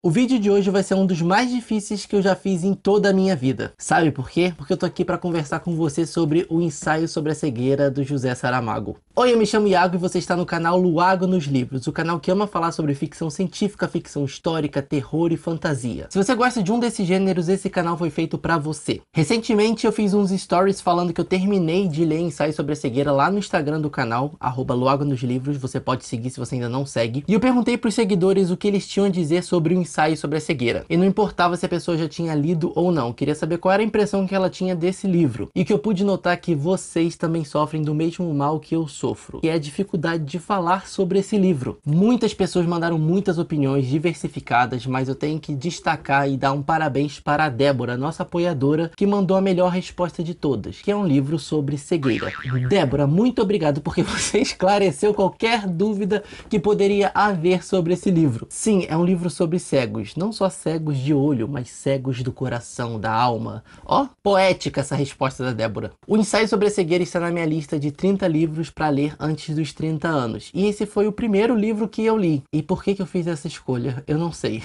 O vídeo de hoje vai ser um dos mais difíceis que eu já fiz em toda a minha vida. Sabe por quê? Porque eu tô aqui para conversar com você sobre o ensaio sobre a cegueira do José Saramago. Oi, eu me chamo Iago e você está no canal Luago nos Livros, o canal que ama falar sobre ficção científica, ficção histórica, terror e fantasia. Se você gosta de um desses gêneros, esse canal foi feito para você. Recentemente eu fiz uns stories falando que eu terminei de ler Ensaio sobre a Cegueira lá no Instagram do canal, @Luago nos Livros, você pode seguir se você ainda não segue. E eu perguntei pros seguidores o que eles tinham a dizer sobre o ensaio sobre a cegueira. E não importava se a pessoa já tinha lido ou não, queria saber qual era a impressão que ela tinha desse livro. E que eu pude notar que vocês também sofrem do mesmo mal que eu sofro, que é a dificuldade de falar sobre esse livro. Muitas pessoas mandaram muitas opiniões diversificadas, mas eu tenho que destacar e dar um parabéns para a Débora, nossa apoiadora, que mandou a melhor resposta de todas, que é um livro sobre cegueira. Débora, muito obrigado porque você esclareceu qualquer dúvida que poderia haver sobre esse livro. Sim, é um livro sobre cegos, não só cegos de olho, mas cegos do coração, da alma. Ó, poética essa resposta da Débora. O ensaio sobre a cegueira está na minha lista de 30 livros para ler antes dos 30 anos. E esse foi o primeiro livro que eu li. E por que eu fiz essa escolha? Eu não sei.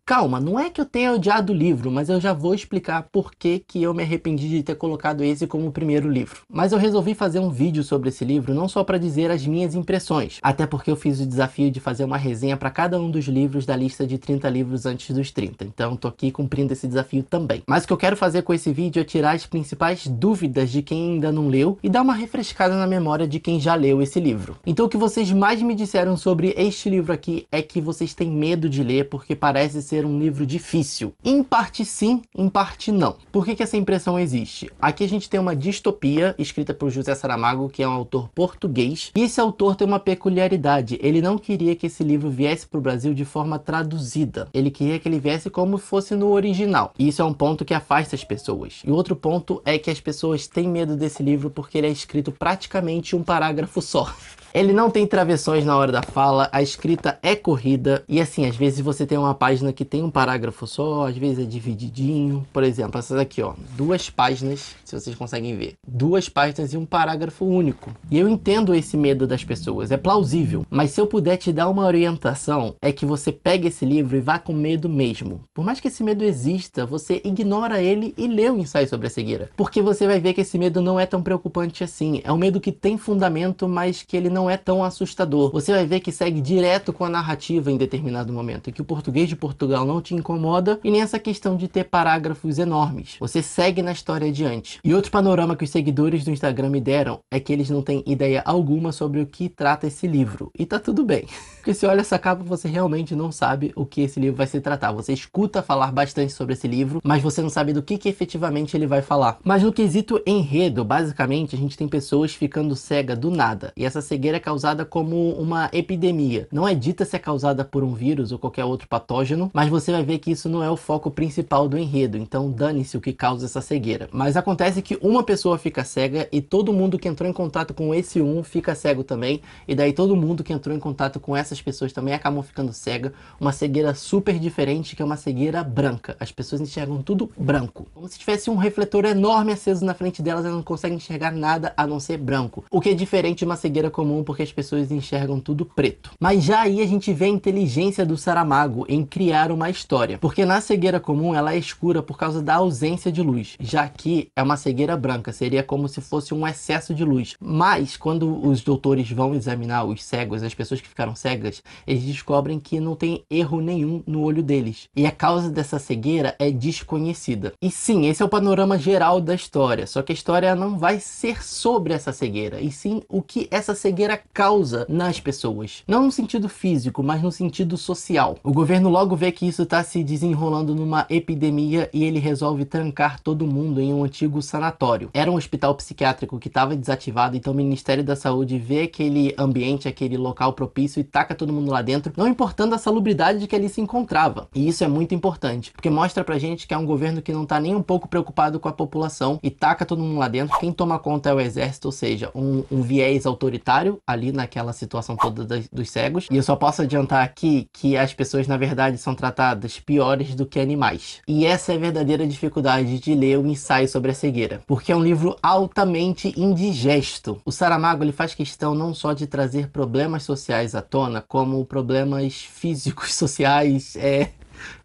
Calma, não é que eu tenha odiado o livro, mas eu já vou explicar por que eu me arrependi de ter colocado esse como o primeiro livro. Mas eu resolvi fazer um vídeo sobre esse livro não só para dizer as minhas impressões, até porque eu fiz o desafio de fazer uma resenha para cada um dos livros da lista de 30 livros antes dos 30, então tô aqui cumprindo esse desafio também. Mas o que eu quero fazer com esse vídeo é tirar as principais dúvidas de quem ainda não leu e dar uma refrescada na memória de quem já leu esse livro. Então o que vocês mais me disseram sobre este livro aqui é que vocês têm medo de ler porque parece ser um livro difícil. Em parte sim, em parte não. Por que essa impressão existe? Aqui a gente tem uma distopia escrita por José Saramago, que é um autor português, e esse autor tem uma peculiaridade. Ele não queria que esse livro viesse para o Brasil de forma traduzida. Ele queria que ele viesse como fosse no original. E isso é um ponto que afasta as pessoas. E outro ponto é que as pessoas têm medo desse livro porque ele é escrito praticamente um parágrafo só. Ele não tem travessões na hora da fala, a escrita é corrida, e assim, às vezes você tem uma página que tem um parágrafo só, às vezes é divididinho. Por exemplo, essas aqui, ó, 2 páginas, se vocês conseguem ver. 2 páginas e um parágrafo único. E eu entendo esse medo das pessoas, é plausível. Mas se eu puder te dar uma orientação, é que você pegue esse livro e vá com medo mesmo. Por mais que esse medo exista, você ignora ele e lê o ensaio sobre a cegueira. Porque você vai ver que esse medo não é tão preocupante assim. É um medo que tem fundamento, mas que ele não é tão assustador. Você vai ver que segue direto com a narrativa em determinado momento, e que o português de Portugal não te incomoda, e nem essa questão de ter parágrafos enormes. Você segue na história adiante. E outro panorama que os seguidores do Instagram me deram é que eles não têm ideia alguma sobre o que trata esse livro. E tá tudo bem. Porque se olha essa capa, você realmente não sabe o que esse livro vai se tratar. Você escuta falar bastante sobre esse livro, mas você não sabe do que efetivamente ele vai falar. Mas no quesito enredo, basicamente, a gente tem pessoas ficando cega do nada. E essa cegueira é causada como uma epidemia. Não é dita se é causada por um vírus ou qualquer outro patógeno, mas você vai ver que isso não é o foco principal do enredo, então dane-se o que causa essa cegueira. Mas acontece que uma pessoa fica cega e todo mundo que entrou em contato com esse fica cego também, e daí todo mundo que entrou em contato com essas pessoas também acabam ficando cega. Uma cegueira super diferente, que é uma cegueira branca. As pessoas enxergam tudo branco, como se tivesse um refletor enorme aceso na frente delas e não conseguem enxergar nada a não ser branco, o que é diferente de uma cegueira comum, porque as pessoas enxergam tudo preto. Mas já aí a gente vê a inteligência do Saramago em criar uma história, porque na cegueira comum ela é escura por causa da ausência de luz, já aqui é uma cegueira branca, seria como se fosse um excesso de luz. Mas quando os doutores vão examinar os cegos, as pessoas que ficaram cegas, eles descobrem que não tem erro nenhum no olho deles, e a causa dessa cegueira é desconhecida. E sim, esse é o panorama geral da história, só que a história não vai ser sobre essa cegueira, e sim o que essa cegueira causa nas pessoas. Não no sentido físico, mas no sentido social. O governo logo vê que isso está se desenrolando numa epidemia e ele resolve trancar todo mundo em um antigo sanatório. Era um hospital psiquiátrico que estava desativado, então o Ministério da Saúde vê aquele ambiente, aquele local propício e taca todo mundo lá dentro, não importando a salubridade de que ali se encontrava. E isso é muito importante, porque mostra pra gente que é um governo que não tá nem um pouco preocupado com a população e taca todo mundo lá dentro. Quem toma conta é o exército, ou seja, um viés autoritário ali naquela situação toda dos cegos. E eu só posso adiantar aqui que as pessoas na verdade são tratadas piores do que animais. E essa é a verdadeira dificuldade de ler o ensaio sobre a cegueira, porque é um livro altamente indigesto. O Saramago ele faz questão não só de trazer problemas sociais à tona, como problemas físicos, sociais,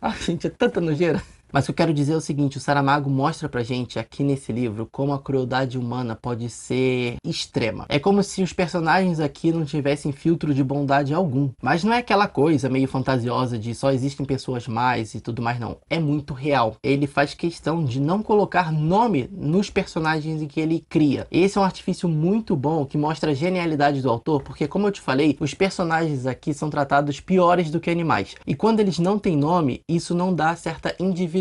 Ah, gente, é tanta nojeira. Mas o que eu quero dizer é o seguinte, o Saramago mostra pra gente aqui nesse livro como a crueldade humana pode ser extrema. É como se os personagens aqui não tivessem filtro de bondade algum. Mas não é aquela coisa meio fantasiosa de só existem pessoas más e tudo mais, não. É muito real. Ele faz questão de não colocar nome nos personagens em que ele cria. Esse é um artifício muito bom que mostra a genialidade do autor, porque como eu te falei, os personagens aqui são tratados piores do que animais. E quando eles não têm nome, isso não dá certa individualidade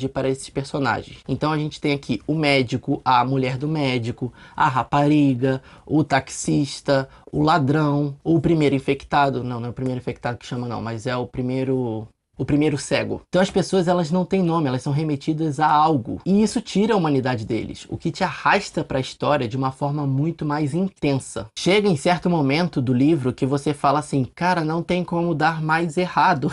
para esses personagens. Então a gente tem aqui o médico, a mulher do médico, a rapariga, o taxista, o ladrão, o primeiro infectado. Não é o primeiro infectado que chama não, mas é o primeiro cego. Então as pessoas, elas não têm nome, elas são remetidas a algo. E isso tira a humanidade deles, o que te arrasta para a história de uma forma muito mais intensa. Chega em certo momento do livro que você fala assim, cara, não tem como dar mais errado.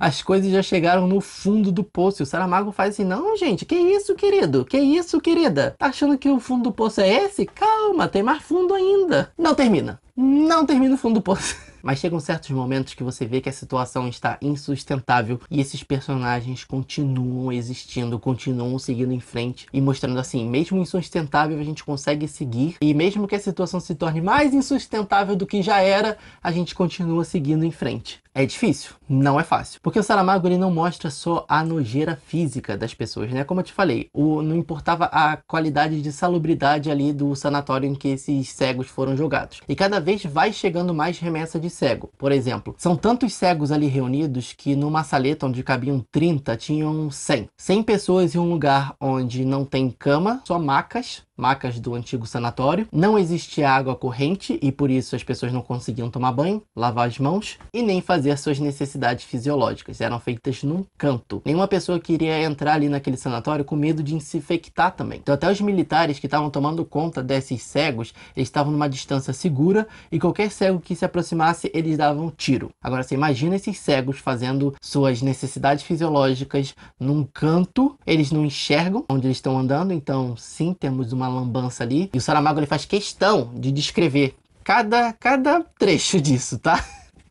As coisas já chegaram no fundo do poço. E o Saramago faz assim, não, gente, que isso, querido? Que isso, querida? Tá achando que o fundo do poço é esse? Calma, tem mais fundo ainda. Não termina. Não termina o fundo do poço. Mas chegam certos momentos que você vê que a situação está insustentável e esses personagens continuam existindo, continuam seguindo em frente e mostrando assim, mesmo insustentável a gente consegue seguir e mesmo que a situação se torne mais insustentável do que já era, a gente continua seguindo em frente. É difícil? Não é fácil. Porque o Saramago ele não mostra só a nojeira física das pessoas, né? Como eu te falei, não importava a qualidade de salubridade ali do sanatório em que esses cegos foram jogados. E cada vez vai chegando mais remessa de cego. Por exemplo, são tantos cegos ali reunidos que numa saleta onde cabiam 30, tinham 100. 100 pessoas em um lugar onde não tem cama, só macas do antigo sanatório. Não existia água corrente e por isso as pessoas não conseguiam tomar banho, lavar as mãos e nem fazer suas necessidades fisiológicas. Eram feitas num canto. Nenhuma pessoa queria entrar ali naquele sanatório com medo de se infectar também. Então até os militares que estavam tomando conta desses cegos, eles estavam numa distância segura e qualquer cego que se aproximasse, eles davam tiro. Agora você imagina esses cegos fazendo suas necessidades fisiológicas num canto, eles não enxergam onde eles estão andando, então sim, temos uma lambança ali. E o Saramago ele faz questão de descrever cada trecho disso, tá?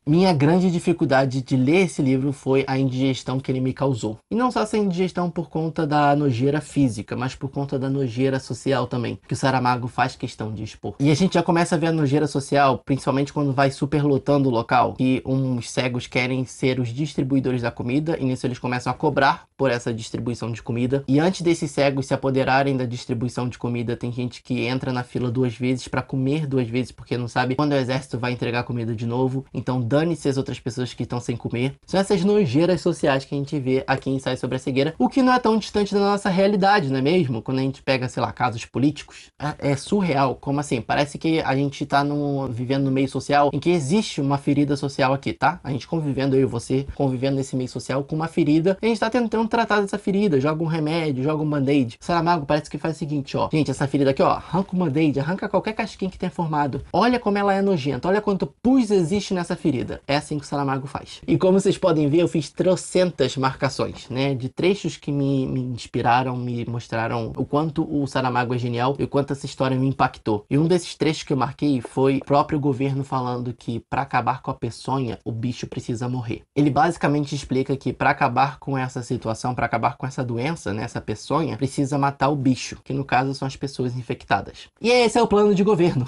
Minha grande dificuldade de ler esse livro foi a indigestão que ele me causou. E não só essa indigestão por conta da nojeira física, mas por conta da nojeira social também, que o Saramago faz questão de expor. E a gente já começa a ver a nojeira social, principalmente quando vai superlotando o local, que uns cegos querem ser os distribuidores da comida, e nisso eles começam a cobrar por essa distribuição de comida. E antes desses cegos se apoderarem da distribuição de comida, tem gente que entra na fila 2 vezes para comer 2 vezes, porque não sabe quando o exército vai entregar comida de novo. Então dane-se as outras pessoas que estão sem comer. São essas nojeiras sociais que a gente vê aqui em Ensaio sobre a Cegueira, o que não é tão distante da nossa realidade, não é mesmo? Quando a gente pega, sei lá, casos políticos, é surreal. Como assim? Parece que a gente tá vivendo no meio social em que existe uma ferida social aqui, tá? A gente convivendo, eu e você, convivendo nesse meio social com uma ferida, e a gente tá tentando tratar dessa ferida, joga um remédio, joga um band-aid. Saramago parece que faz o seguinte, ó. Gente, essa ferida aqui, ó, arranca o band-aid, arranca qualquer casquinha que tenha formado. Olha como ela é nojenta, olha quanto pus existe nessa ferida. É assim que o Saramago faz. E como vocês podem ver, eu fiz trocentas marcações, né? De trechos que me inspiraram, me mostraram o quanto o Saramago é genial e o quanto essa história me impactou. E um desses trechos que eu marquei foi o próprio governo falando que para acabar com a peçonha, o bicho precisa morrer. Ele basicamente explica que para acabar com essa situação, para acabar com essa doença, né? Essa peçonha, precisa matar o bicho, que no caso são as pessoas infectadas. E esse é o plano de governo.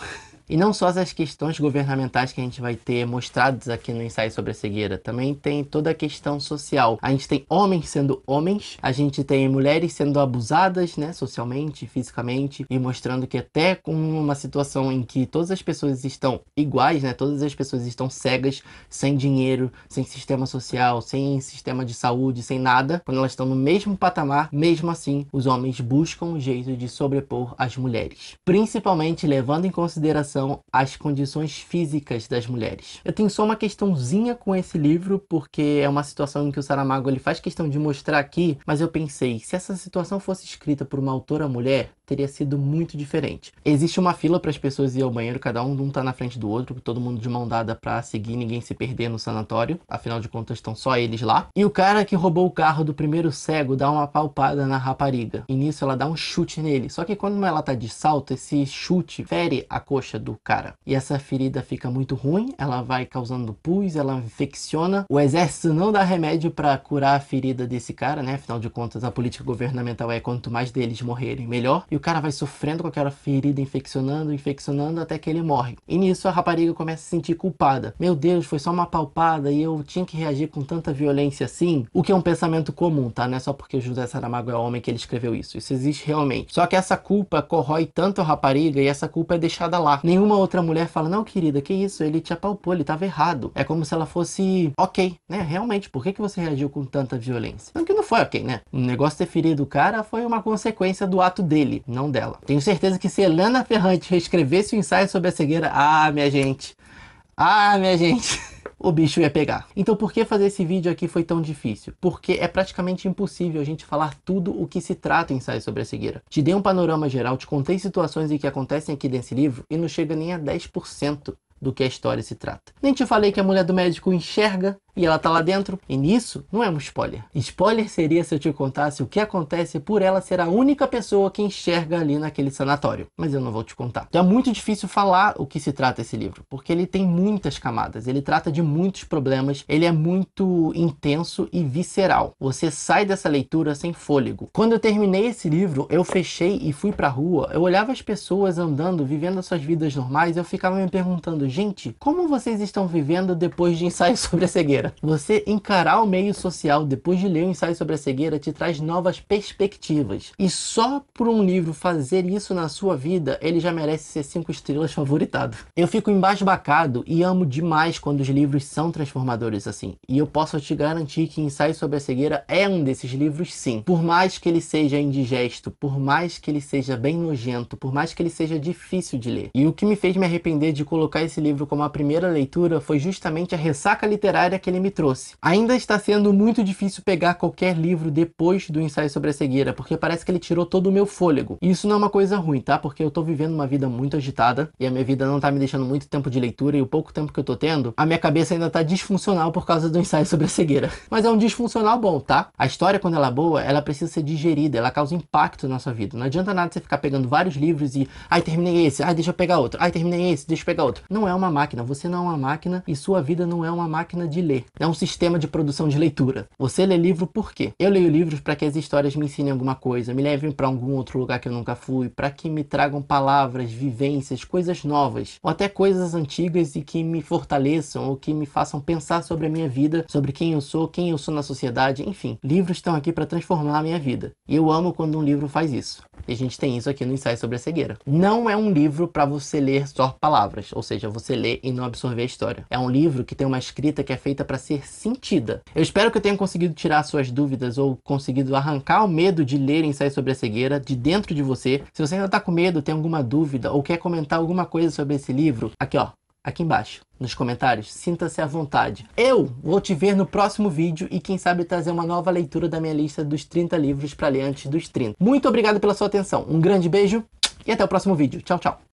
E não só as questões governamentais que a gente vai ter mostradas aqui no Ensaio sobre a Cegueira, também tem toda a questão social. A gente tem homens sendo homens, a gente tem mulheres sendo abusadas, né, socialmente, fisicamente, e mostrando que até com uma situação em que todas as pessoas estão iguais, né, todas as pessoas estão cegas, sem dinheiro, sem sistema social, sem sistema de saúde, sem nada, quando elas estão no mesmo patamar, mesmo assim, os homens buscam um jeito de sobrepor as mulheres. Principalmente levando em consideração as condições físicas das mulheres. Eu tenho só uma questãozinha com esse livro, porque é uma situação em que o Saramago ele faz questão de mostrar aqui, mas eu pensei, se essa situação fosse escrita por uma autora mulher, teria sido muito diferente. Existe uma fila para as pessoas ir ao banheiro, cada um tá na frente do outro, todo mundo de mão dada para seguir, ninguém se perder no sanatório, afinal de contas estão só eles lá. E o cara que roubou o carro do primeiro cego dá uma palpada na rapariga, e nisso ela dá um chute nele, só que quando ela tá de salto, esse chute fere a coxa do cara. E essa ferida fica muito ruim, ela vai causando pus, ela infecciona. O exército não dá remédio para curar a ferida desse cara, né? Afinal de contas, a política governamental é quanto mais deles morrerem, melhor. E o cara vai sofrendo com aquela ferida, infeccionando, até que ele morre. E nisso a rapariga começa a se sentir culpada. Meu Deus, foi só uma palpada e eu tinha que reagir com tanta violência assim? O que é um pensamento comum, tá? Não é só porque o José Saramago é homem que ele escreveu isso. Isso existe realmente. Só que essa culpa corrói tanto a rapariga e essa culpa é deixada lá. Nenhuma outra mulher fala, não, querida, que isso? Ele te apalpou, ele tava errado. É como se ela fosse ok, né? Realmente, por que você reagiu com tanta violência? Não que não foi ok, né? O negócio de ter ferido o cara foi uma consequência do ato dele, não dela. Tenho certeza que se Helena Ferrante reescrevesse o ensaio sobre a cegueira, minha gente, o bicho ia pegar. Então por que fazer esse vídeo aqui foi tão difícil? Porque é praticamente impossível a gente falar tudo o que se trata em ensaio sobre a cegueira. Te dei um panorama geral, te contei situações em que acontecem aqui nesse livro e não chega nem a 10% do que a história se trata. Nem te falei que a mulher do médico enxerga e ela tá lá dentro. E nisso não é um spoiler. Spoiler seria se eu te contasse o que acontece por ela ser a única pessoa que enxerga ali naquele sanatório. Mas eu não vou te contar. Então é muito difícil falar o que se trata esse livro, porque ele tem muitas camadas, ele trata de muitos problemas, ele é muito intenso e visceral. Você sai dessa leitura sem fôlego. Quando eu terminei esse livro, eu fechei e fui pra rua, eu olhava as pessoas andando, vivendo as suas vidas normais, eu ficava me perguntando, gente, como vocês estão vivendo depois de ensaio sobre a cegueira? Você encarar o meio social depois de ler o ensaio sobre a cegueira te traz novas perspectivas. E só por um livro fazer isso na sua vida, ele já merece ser 5 estrelas favoritado. Eu fico embasbacado e amo demais quando os livros são transformadores assim. E eu posso te garantir que Ensaio sobre a Cegueira é um desses livros sim. Por mais que ele seja indigesto, por mais que ele seja bem nojento, por mais que ele seja difícil de ler. E o que me fez me arrepender de colocar esse livro como a primeira leitura foi justamente a ressaca literária que ele me trouxe. Ainda está sendo muito difícil pegar qualquer livro depois do Ensaio sobre a Cegueira, porque parece que ele tirou todo o meu fôlego. E isso não é uma coisa ruim, tá? Porque eu tô vivendo uma vida muito agitada e a minha vida não tá me deixando muito tempo de leitura e o pouco tempo que eu tô tendo, a minha cabeça ainda tá disfuncional por causa do Ensaio sobre a Cegueira. Mas é um disfuncional bom, tá? A história, quando ela é boa, ela precisa ser digerida, ela causa impacto na sua vida. Não adianta nada você ficar pegando vários livros e terminei esse, deixa eu pegar outro, terminei esse, deixa eu pegar outro. Não é uma máquina, você não é uma máquina e sua vida não é uma máquina de ler. É um sistema de produção de leitura. Você lê livro por quê? Eu leio livros para que as histórias me ensinem alguma coisa, me levem para algum outro lugar que eu nunca fui, para que me tragam palavras, vivências, coisas novas, ou até coisas antigas e que me fortaleçam ou que me façam pensar sobre a minha vida, sobre quem eu sou na sociedade, enfim. Livros estão aqui para transformar a minha vida. E eu amo quando um livro faz isso. E a gente tem isso aqui no Ensaio sobre a Cegueira. Não é um livro para você ler só palavras, ou seja, você lê e não absorver a história. É um livro que tem uma escrita que é feita para ser sentida. Eu espero que eu tenha conseguido tirar suas dúvidas ou conseguido arrancar o medo de ler Ensaio sobre a Cegueira de dentro de você. Se você ainda tá com medo, tem alguma dúvida ou quer comentar alguma coisa sobre esse livro, aqui ó, aqui embaixo, nos comentários, sinta-se à vontade. Eu vou te ver no próximo vídeo e quem sabe trazer uma nova leitura da minha lista dos 30 livros para ler antes dos 30. Muito obrigado pela sua atenção, um grande beijo e até o próximo vídeo. Tchau, tchau.